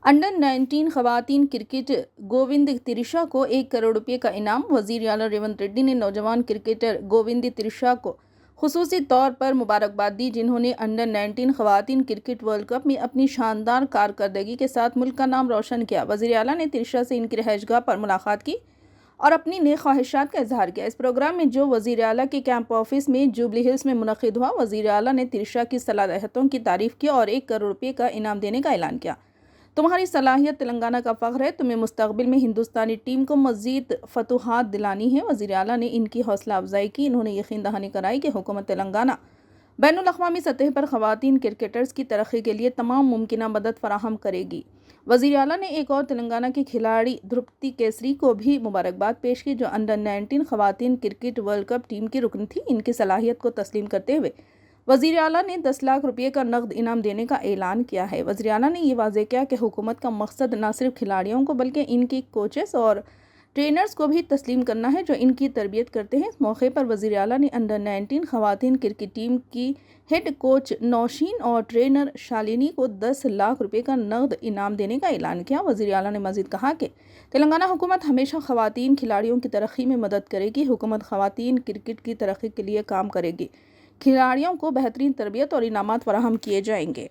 Under-19 खवातीन cricket Govind Trisha को 1 करोड़ रुपए का इनाम। वजीर आला रेवंत रेड्डी ने नौजवान क्रिकेटर गोविंद त्रिशा को खुसूसी तौर पर मुबारकबाद दी, जिन्होंने अंडर-19 खवातीन क्रिकेट वर्ल्ड कप में अपनी शानदार कारकर्दगी के साथ मुल्क का नाम रोशन किया। वजीर आला ने त्रिशा से इनकी रहायशगाह पर मुलाकात की और अपनी नेक ख्वाहिशात का इजहार किया। इस प्रोग्राम में जो वजीर आला के कैंप ऑफिस में जुबली हिल्स में मुनक्किद हुआ, वजीर आला ने त्रिशा की सलाहियतों की तारीफ की और 1 करोड़ रुपए का इनाम देने का ऐलान किया। तुम्हारी सलाहियत तेलंगाना का फ़ख्र है, तुम्हें मुस्तकबिल में हिंदुस्तानी टीम को मज़ीद फतूहात दिलानी है। वज़ीर आला ने इनकी हौसला अफजाई की। इन्होंने यकीन दहानी कराई कि हुकूमत तेलंगाना बैनुल अक़वामी सतह पर ख़वातीन क्रिकेटर्स की तरक्की के लिए तमाम मुमकिना मदद फराहम करेगी। वज़ीर आला ने एक और तेलंगाना की खिलाड़ी द्रुपति केसरी को भी मुबारकबाद पेश की, जो अंडर-19 ख़वातीन क्रिकेट वर्ल्ड कप टीम की रुकन थी। इनकी सलाहियत को तस्लीम करते हुए वज़ीर आला ने 10 लाख रुपये का नकद इनाम देने का ऐलान किया है। वज़ीर आला ने ये वाज़ेह किया कि हुकूमत का मकसद न सिर्फ खिलाड़ियों को बल्कि इनकी कोचेस और ट्रेनर्स को भी तस्लीम करना है, जो इनकी तरबियत करते हैं। इस मौके पर वज़ीर आला ने अंडर-19 ख़वातीन क्रिकेट टीम की हेड कोच नौशीन और ट्रेनर शालिनी को 10 लाख रुपये का नकद इनाम देने का ऐलान किया। वज़ीर आला ने मज़ीद कहा कि तेलंगाना हुकूमत हमेशा ख़वातीन खिलाड़ियों की तरक्की में मदद करेगी। हुकूमत ख़वातीन क्रिकेट की तरक्की के लिए काम करेगी। खिलाड़ियों को बेहतरीन तरबियत और इनामात फराहम किए जाएंगे।